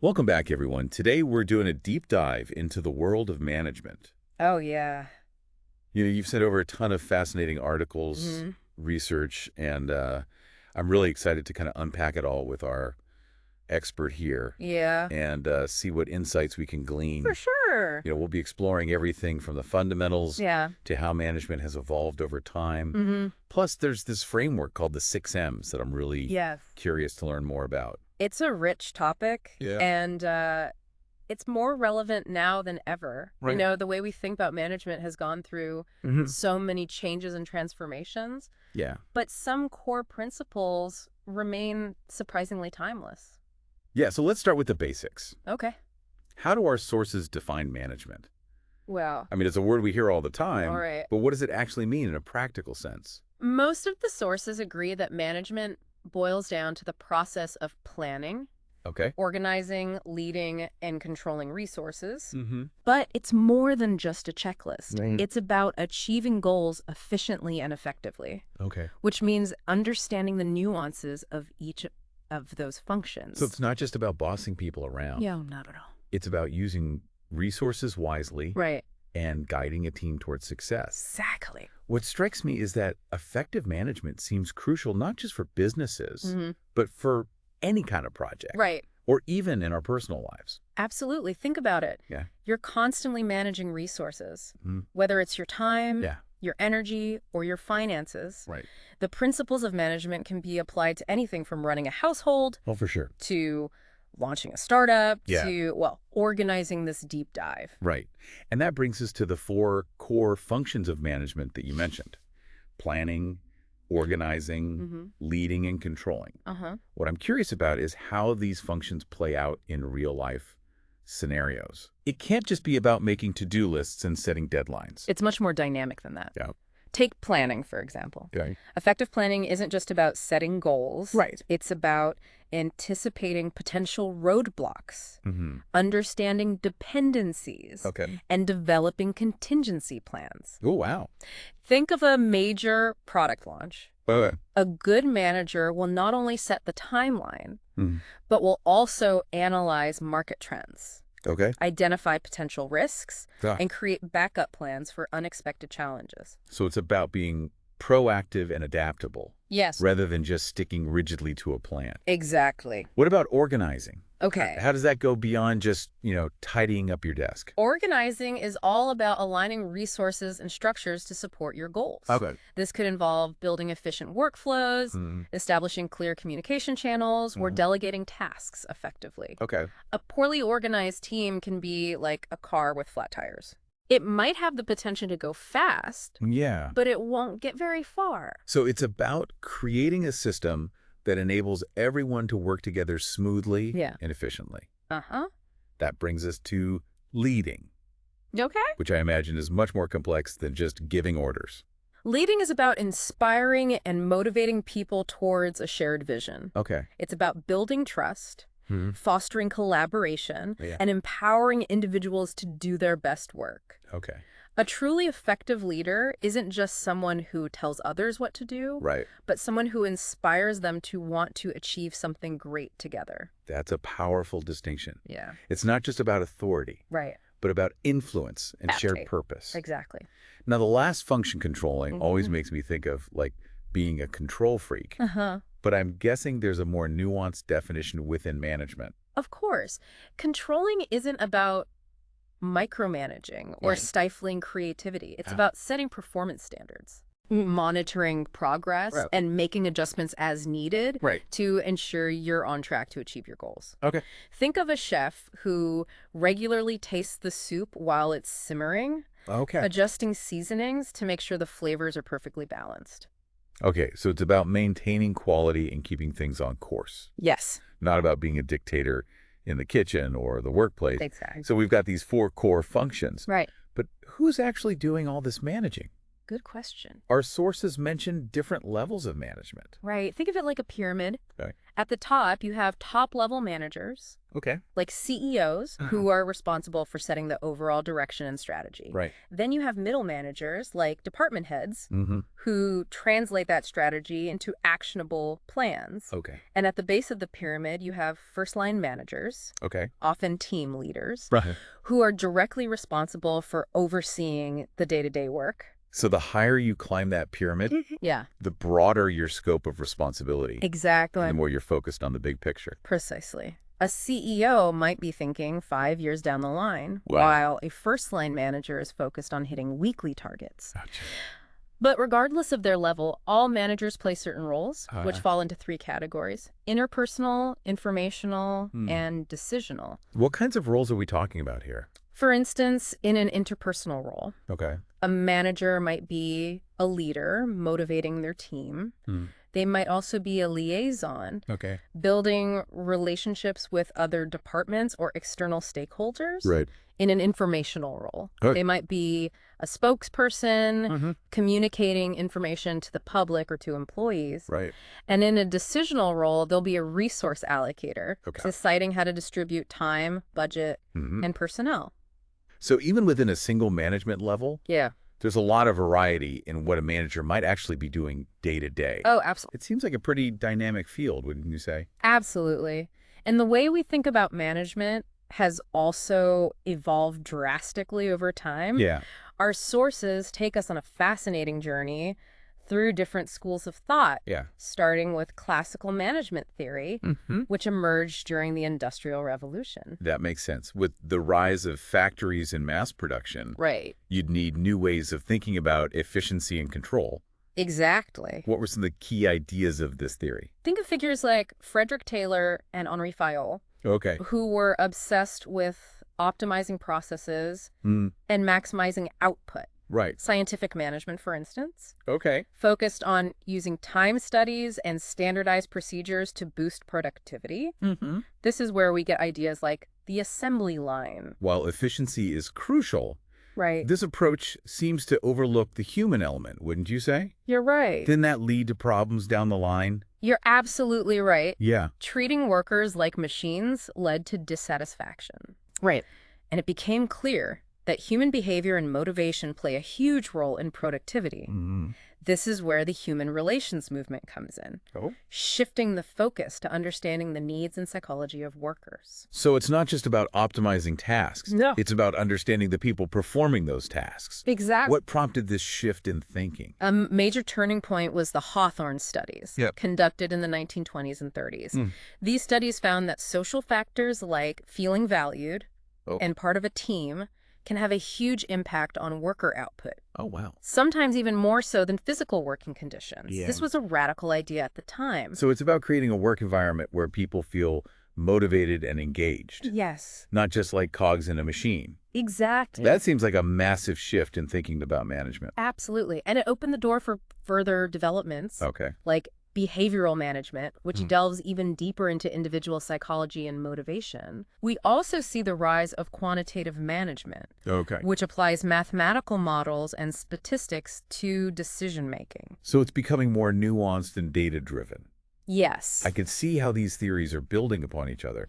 Welcome back, everyone. Today, we're doing a deep dive into the world of management. Oh, yeah. You've sent over a ton of fascinating articles, hmm research, and I'm really excited to kind of unpack it all with our expert here Yeah, and see what insights we can for glean. sure. We'll be exploring everything from the fundamentals Yeah. to how management has evolved over time. hmm Plus, there's this framework called the 6 M's that I'm really Yes. curious to learn more about. It's a rich topic, Yeah. and it's more relevant now than ever. Right. The way we think about management has gone through hmm so many changes and transformations, Yeah. but some core principles remain surprisingly timeless. Yeah, so let's start with the basics. Okay. How do our sources define management? Well, I mean, it's a word we hear all the all time, right. but what does it actually mean in a practical sense? Most of the sources agree that management boils down to the process of planning, Okay. organizing, leading, and controlling resources. Mm-hmm. But it's more than just a checklist. Right. It's about achieving goals efficiently and effectively, Okay. which means understanding the nuances of each of those functions. So it's not just about bossing people around. Yeah, not at all. It's about using resources wisely Right. and guiding a team towards success. Exactly. What strikes me is that effective management seems crucial not just for businesses, hmm but for any kind of project. Right. Or even in our personal lives. Absolutely. Think about it. Yeah. You're constantly managing resources, Mhm. whether it's your time, Yeah. your energy, or your finances. Right. The principles of management can be applied to anything from running a household Oh, for sure. to launching a startup Yeah. to, well, organizing this deep dive. Right. And that brings us to the four core functions of management that you mentioned. Planning, organizing, Mm-hmm. leading, and controlling. Uh-huh. What I'm curious about is how these functions play out in real-life scenarios. It can't just be about making to-do lists and setting deadlines. It's much more dynamic than that. Yeah. Take planning, for example. Okay. Effective planning isn't just about setting goals. Right. It's about anticipating potential roadblocks, Mm-hmm. understanding dependencies, Okay. and developing contingency plans. Oh, wow. Think of a major product launch. Okay. A good manager will not only set the timeline, Mhm. but will also analyze market trends, Okay. identify potential risks, Ah. and create backup plans for unexpected challenges. So it's about being proactive and adaptable Yes, rather than just sticking rigidly to a plan. exactly. What about organizing? Okay. How does that go beyond just, tidying up your desk? Organizing is all about aligning resources and structures to support your goals. Okay. This could involve building efficient workflows, Mhm. establishing clear communication channels, or Mhm. delegating tasks effectively. Okay. A poorly organized team can be like a car with flat tires. It might have the potential to go fast, Yeah. but it won't get very far. So it's about creating a system that enables everyone to work together smoothly Yeah. and efficiently. Uh-huh. That brings us to leading, Okay. which I imagine is much more complex than just giving orders. Leading is about inspiring and motivating people towards a shared vision. Okay. It's about building trust, Mhm. fostering collaboration, Yeah. and empowering individuals to do their best work. Okay. A truly effective leader isn't just someone who tells others what to do, Right. but someone who inspires them to want to achieve something great together. That's a powerful distinction. Yeah. It's not just about authority, Right. but about influence and shared Exactly. purpose. Exactly. Now, the last function, controlling, always Mhm. makes me think of being a control freak. Uh-huh. But I'm guessing there's a more nuanced definition within management. Of course. Controlling isn't about micromanaging or Right. stifling creativity. It's Ah. about setting performance standards, monitoring progress, Right. and making adjustments as needed Right. to ensure you're on track to achieve your goals. Okay. Think of a chef who regularly tastes the soup while it's simmering, Okay. adjusting seasonings to make sure the flavors are perfectly balanced. Okay, so it's about maintaining quality and keeping things on course, Yes, not about being a dictator in the kitchen or the workplace. exactly. So we've got these four core functions. Right. But who's actually doing all this managing? Good question. Our sources mention different levels of management. Right. Think of it like a pyramid. Okay. At the top, you have top-level managers, Okay. like CEOs, who are responsible for setting the overall direction and strategy. Right. Then you have middle managers, like department heads, Mm-hmm. who translate that strategy into actionable plans. Okay. And at the base of the pyramid, you have first-line managers, Okay. often team leaders, Right. who are directly responsible for overseeing the day-to-day work. So the higher you climb that pyramid, Yeah, the broader your scope of responsibility, exactly. and the more you're focused on the big picture. Precisely. A CEO might be thinking 5 years down the line, Wow. while a first-line manager is focused on hitting weekly targets. Gotcha. But regardless of their level, all managers play certain roles, which fall into 3 categories: interpersonal, informational, and decisional. What kinds of roles are we talking about here? For instance, in an interpersonal role, Okay. a manager might be a leader, motivating their team. They might also be a liaison, Okay. building relationships with other departments or external stakeholders. Right. In an informational role, Okay. they might be a spokesperson, communicating information to the public or to employees. Right. And in a decisional role, they'll be a resource allocator, Okay. deciding how to distribute time, budget, and personnel. So even within a single management level, Yeah. there's a lot of variety in what a manager might actually be doing day to day. Oh, absolutely. It seems like a pretty dynamic field, wouldn't you say? Absolutely. And the way we think about management has also evolved drastically over time. Yeah. Our sources take us on a fascinating journey through different schools of thought, Yeah. starting with classical management theory, which emerged during the Industrial Revolution. That makes sense. With the rise of factories and mass production, Right. you'd need new ways of thinking about efficiency and control. Exactly. What were some of the key ideas of this theory? Think of figures like Frederick Taylor and Henri Fayol, Okay. who were obsessed with optimizing processes and maximizing output. Right. Scientific management, for instance, Okay. focused on using time studies and standardized procedures to boost productivity. This is where we get ideas like the assembly line. While efficiency is crucial, Right. this approach seems to overlook the human element, wouldn't you say? You're right. Didn't that lead to problems down the line? You're absolutely right. Yeah. Treating workers like machines led to dissatisfaction. Right. And it became clear that human behavior and motivation play a huge role in productivity. This is where the human relations movement comes in, shifting the focus to understanding the needs and psychology of workers. So it's not just about optimizing tasks. No. It's about understanding the people performing those tasks. Exactly. What prompted this shift in thinking? A major turning point was the Hawthorne studies, Yep. conducted in the 1920s and 30s. These studies found that social factors like feeling valued and part of a team can have a huge impact on worker output, Oh, wow. sometimes even more so than physical working conditions. Yeah. This was a radical idea at the time. So it's about creating a work environment where people feel motivated and engaged, Yes, not just like cogs in a machine. exactly. That seems like a massive shift in thinking about management. Absolutely. And it opened the door for further developments, Okay. like behavioral management, which delves even deeper into individual psychology and motivation. We also see the rise of quantitative management, Okay. which applies mathematical models and statistics to decision-making. So it's becoming more nuanced and data-driven. Yes. I can see how these theories are building upon each other,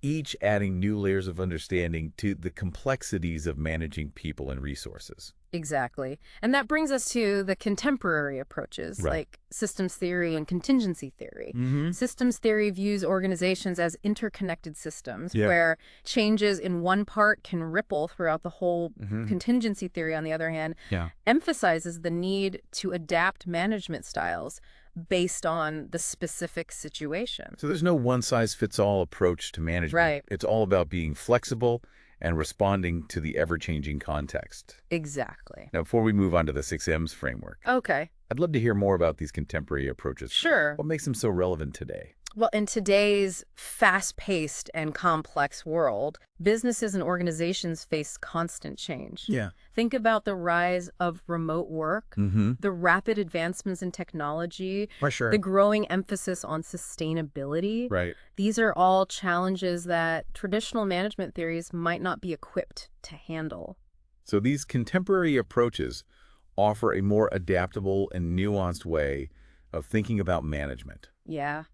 each adding new layers of understanding to the complexities of managing people and resources. Exactly. And that brings us to the contemporary approaches, Right. like systems theory and contingency theory. Mm-hmm. Systems theory views organizations as interconnected systems, Yeah. where changes in one part can ripple throughout the whole. Mhm. Contingency theory, on the other hand, Yeah. emphasizes the need to adapt management styles based on the specific situation. So there's no one-size-fits-all approach to management. Right. It's all about being flexible and responding to the ever-changing context. Exactly. Now, before we move on to the 6Ms framework, Okay. I'd love to hear more about these contemporary approaches. Sure. What makes them so relevant today? Well, in today's fast-paced and complex world, businesses and organizations face constant change. Yeah. Think about the rise of remote work, Mm-hmm. the rapid advancements in technology, For sure. the growing emphasis on sustainability. Right. These are all challenges that traditional management theories might not be equipped to handle. So these contemporary approaches offer a more adaptable and nuanced way of thinking about management. Yeah.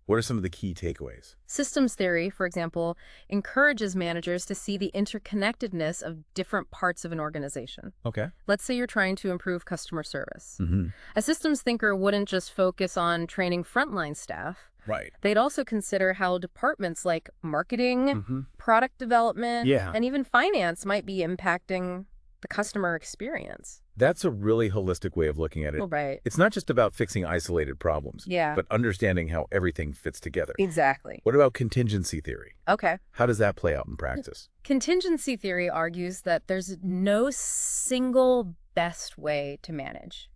What are some of the key takeaways? Systems theory, for example, encourages managers to see the interconnectedness of different parts of an organization. Okay. Let's say you're trying to improve customer service. Mm-hmm. A systems thinker wouldn't just focus on training frontline staff. Right. They'd also consider how departments like marketing, product development, and even finance might be impacting the customer experience. That's a really holistic way of looking at it. Right. It's not just about fixing isolated problems, Yeah. but understanding how everything fits together. Exactly. What about contingency theory? Okay. How does that play out in practice? Contingency theory argues that there's no single best way to manage.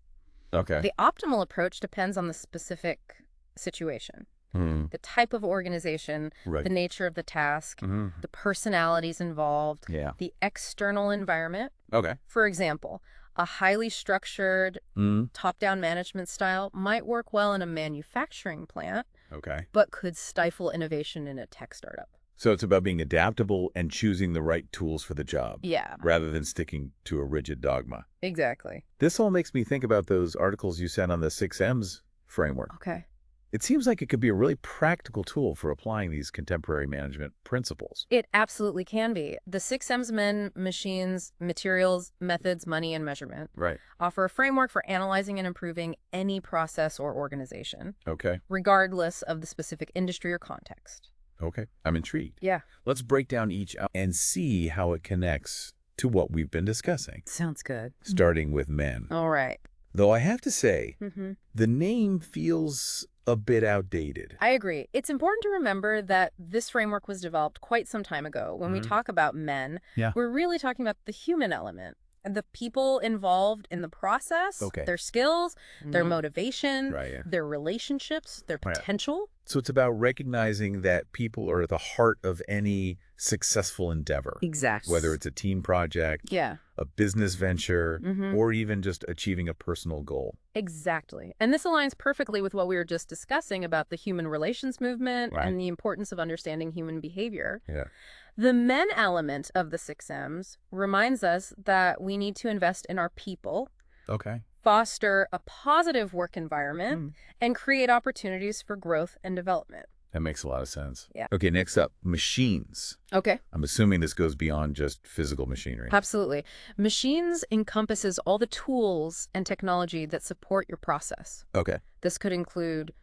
Okay. The optimal approach depends on the specific situation, the type of organization, the nature of the task, the personalities involved, the external environment. Okay. For example, a highly structured, top-down management style might work well in a manufacturing plant, but could stifle innovation in a tech startup. So it's about being adaptable and choosing the right tools for the job. Yeah. Rather than sticking to a rigid dogma. Exactly. This all makes me think about those articles you sent on the 6Ms framework. Okay. It seems like it could be a really practical tool for applying these contemporary management principles. It absolutely can be. The 6Ms men, machines, materials, methods, money, and measurement offer a framework for analyzing and improving any process or organization, regardless of the specific industry or context. Okay, I'm intrigued. Yeah. Let's break down each out and see how it connects to what we've been discussing. Sounds good. Starting with men. All right. Though I have to say, the name feels a bit outdated. I agree. It's important to remember that this framework was developed quite some time ago. When we talk about men, we're really talking about the human element. And the people involved in the process, their skills, their motivation, their relationships, their potential. So it's about recognizing that people are at the heart of any successful endeavor. Exactly. Whether it's a team project, a business venture, or even just achieving a personal goal. Exactly. And this aligns perfectly with what we were just discussing about the human relations movement and the importance of understanding human behavior. The men element of the 6Ms reminds us that we need to invest in our people, foster a positive work environment, and create opportunities for growth and development. That makes a lot of sense. Yeah. Okay, next up, machines. Okay. I'm assuming this goes beyond just physical machinery. Absolutely. Machines encompasses all the tools and technology that support your process. Okay. This could include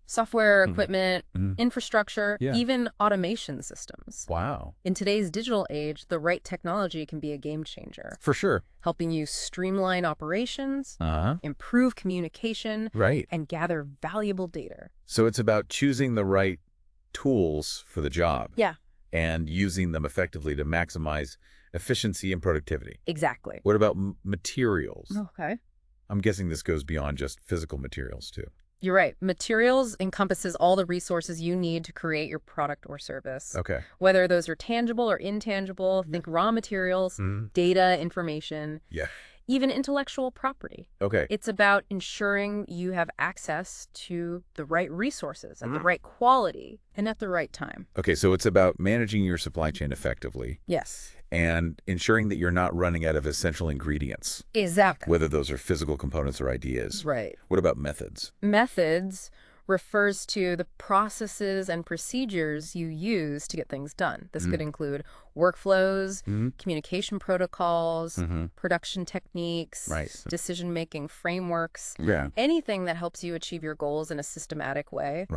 software, equipment, infrastructure, even automation systems. Wow. In today's digital age, the right technology can be a game changer. For sure. Helping you streamline operations, improve communication, and gather valuable data. So it's about choosing the right tools for the job. Yeah. And using them effectively to maximize efficiency and productivity. Exactly. What about materials? Okay. I'm guessing this goes beyond just physical materials, too. You're right. Materials encompasses all the resources you need to create your product or service. Okay. Whether those are tangible or intangible, think raw materials, data, information, even intellectual property. Okay. It's about ensuring you have access to the right resources at the right quality and at the right time. Okay, so it's about managing your supply chain effectively. Yes. And ensuring that you're not running out of essential ingredients. Exactly. Whether those are physical components or ideas. Right. What about methods? Methods refers to the processes and procedures you use to get things done. This could include workflows, communication protocols, production techniques, decision-making frameworks, anything that helps you achieve your goals in a systematic way.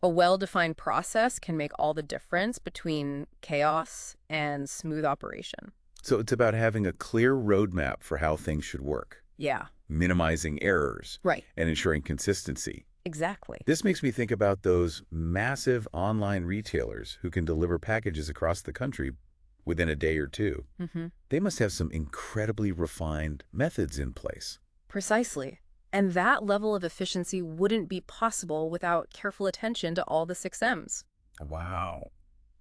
A well-defined process can make all the difference between chaos and smooth operation. So it's about having a clear roadmap for how things should work. Yeah. Minimizing errors. And ensuring consistency. Exactly. This makes me think about those massive online retailers who can deliver packages across the country within a day or two. They must have some incredibly refined methods in place. Precisely. And that level of efficiency wouldn't be possible without careful attention to all the 6Ms. Wow.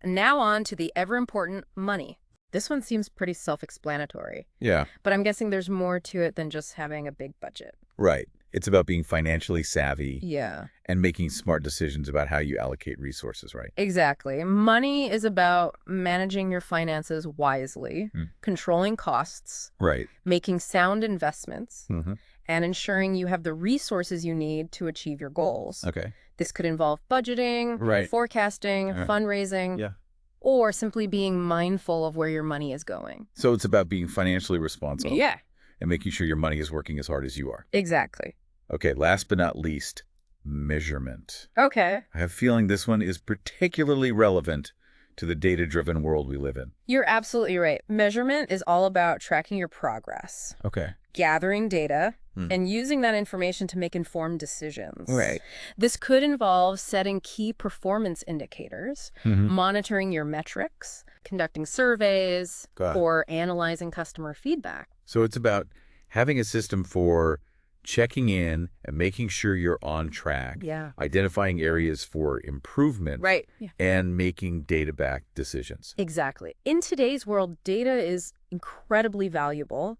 Now on to the ever-important money. This one seems pretty self-explanatory. Yeah. But I'm guessing there's more to it than just having a big budget. Right. It's about being financially savvy Yeah. and making smart decisions about how you allocate resources, right? Exactly. Money is about managing your finances wisely, controlling costs, Right. making sound investments, Mm-hmm. and ensuring you have the resources you need to achieve your goals. Okay. This could involve budgeting, Right. forecasting, fundraising, Yeah. or simply being mindful of where your money is going. So it's about being financially responsible. Yeah, And making sure your money is working as hard as you are. exactly. Okay, last but not least, measurement. Okay. I have a feeling this one is particularly relevant to the data-driven world we live in. You're absolutely right. Measurement is all about tracking your progress, Okay. gathering data, and using that information to make informed decisions. Right. This could involve setting key performance indicators, monitoring your metrics, conducting surveys, or analyzing customer feedback. So it's about having a system for checking in and making sure you're on track, identifying areas for improvement, Right. Yeah. and making data-backed decisions. Exactly. In today's world, data is incredibly valuable,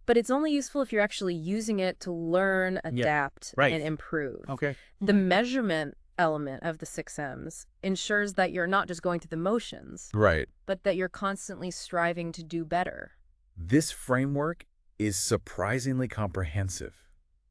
but it's only useful if you're actually using it to learn, adapt, and improve. Okay. The measurement element of the 6Ms ensures that you're not just going through the motions, Right. but that you're constantly striving to do better. This framework is surprisingly comprehensive.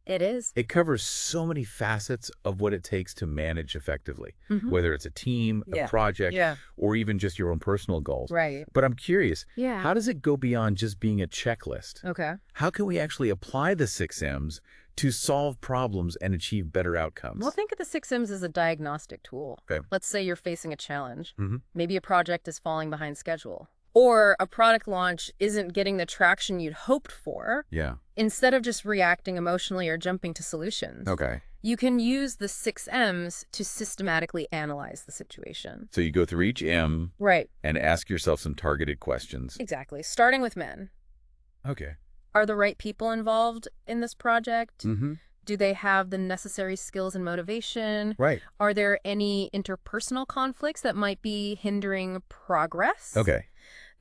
It is. It covers so many facets of what it takes to manage effectively, whether it's a team, a project, or even just your own personal goals. Right. But I'm curious, Yeah. how does it go beyond just being a checklist? Okay. How can we actually apply the 6Ms to solve problems and achieve better outcomes? Well, think of the 6Ms as a diagnostic tool. Okay. Let's say you're facing a challenge. Maybe a project is falling behind schedule, or a product launch isn't getting the traction you'd hoped for. Yeah. Instead of just reacting emotionally or jumping to solutions, Okay. you can use the 6Ms to systematically analyze the situation. So you go through each M Right. and ask yourself some targeted questions. Exactly. Starting with men. Okay. Are the right people involved in this project? Mm-hmm. Do they have the necessary skills and motivation? Right. Are there any interpersonal conflicts that might be hindering progress? Okay.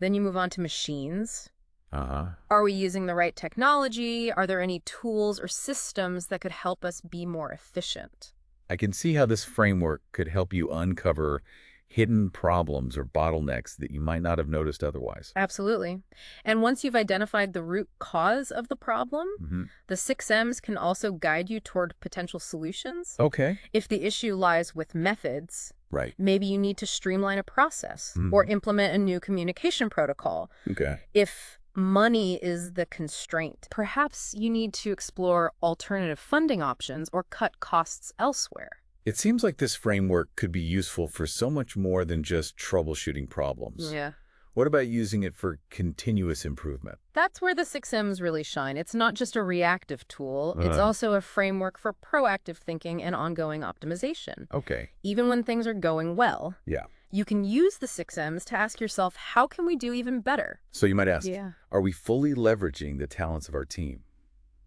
Then you move on to machines. Uh-huh. Are we using the right technology? Are there any tools or systems that could help us be more efficient? I can see how this framework could help you uncover hidden problems or bottlenecks that you might not have noticed otherwise. Absolutely. And once you've identified the root cause of the problem, the 6Ms can also guide you toward potential solutions. Okay. If the issue lies with methods, Right. maybe you need to streamline a process or implement a new communication protocol. Okay. If money is the constraint, perhaps you need to explore alternative funding options or cut costs elsewhere. It seems like this framework could be useful for so much more than just troubleshooting problems. Yeah. What about using it for continuous improvement? That's where the 6Ms really shine. It's not just a reactive tool. It's also a framework for proactive thinking and ongoing optimization. Okay. Even when things are going well, Yeah. you can use the 6Ms to ask yourself, how can we do even better? So you might ask, Yeah. are we fully leveraging the talents of our team?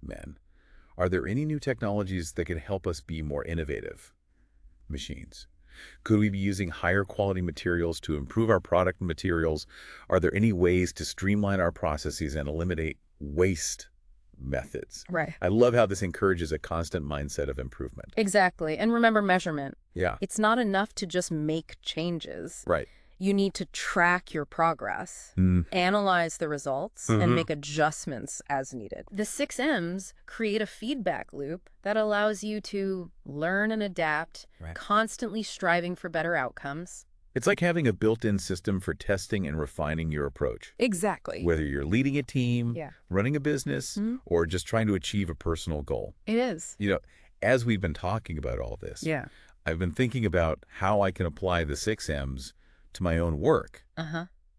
Men, are there any new technologies that could help us be more innovative? Machines. Could we be using higher quality materials to improve our product materials? Are there any ways to streamline our processes and eliminate waste methods? Right. I love how this encourages a constant mindset of improvement. Exactly. And remember measurement. Yeah. It's not enough to just make changes. Right. You need to track your progress, analyze the results, and make adjustments as needed. The 6Ms create a feedback loop that allows you to learn and adapt, constantly striving for better outcomes. It's like having a built-in system for testing and refining your approach. Exactly. Whether you're leading a team, running a business, or just trying to achieve a personal goal. It is. You know, as we've been talking about all this, I've been thinking about how I can apply the 6Ms to my own work.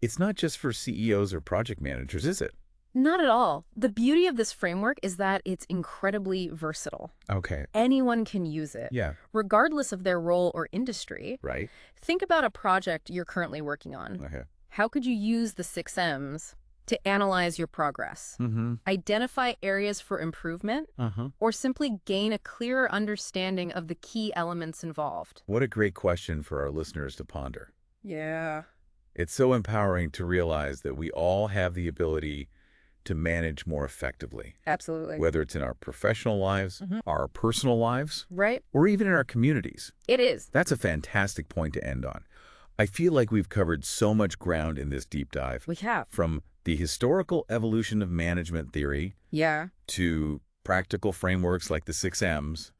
It's not just for CEOs or project managers, is it? Not at all. The beauty of this framework is that it's incredibly versatile. Okay. Anyone can use it, regardless of their role or industry. Right. Think about a project you're currently working on. Okay. How could you use the 6Ms to analyze your progress, identify areas for improvement, or simply gain a clearer understanding of the key elements involved? What a great question for our listeners to ponder. Yeah. It's so empowering to realize that we all have the ability to manage more effectively. Absolutely. Whether it's in our professional lives, our personal lives, Right. or even in our communities. It is. That's a fantastic point to end on. I feel like we've covered so much ground in this deep dive. We have. From the historical evolution of management theory to practical frameworks like the 6Ms.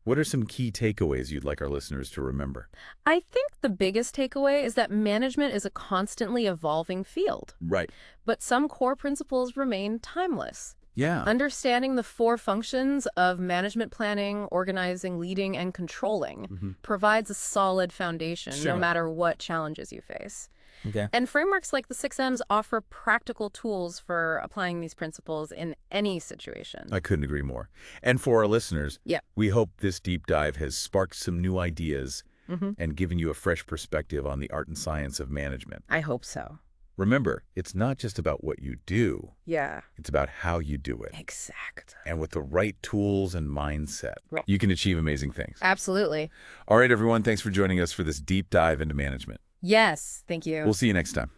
What are some key takeaways you'd like our listeners to remember? I think the biggest takeaway is that management is a constantly evolving field. Right. But some core principles remain timeless. Yeah. Understanding the 4 functions of management planning, organizing, leading, and controlling provides a solid foundation no matter what challenges you face. Okay. And frameworks like the 6Ms offer practical tools for applying these principles in any situation. I couldn't agree more. And for our listeners, we hope this deep dive has sparked some new ideas and given you a fresh perspective on the art and science of management. I hope so. Remember, it's not just about what you do. Yeah. It's about how you do it. Exactly. And with the right tools and mindset, you can achieve amazing things. Absolutely. All right, everyone. Thanks for joining us for this deep dive into management. Yes. Thank you. We'll see you next time.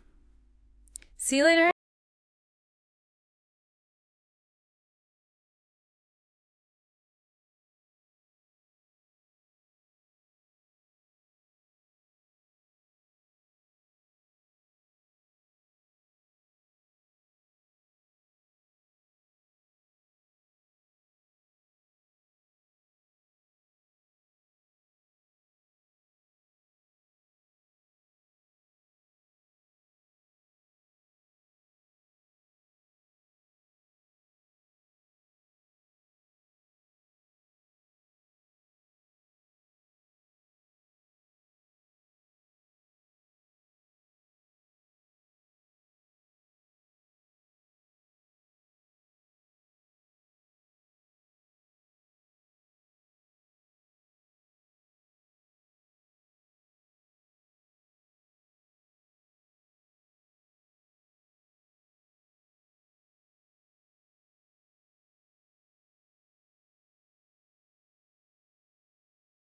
See you later.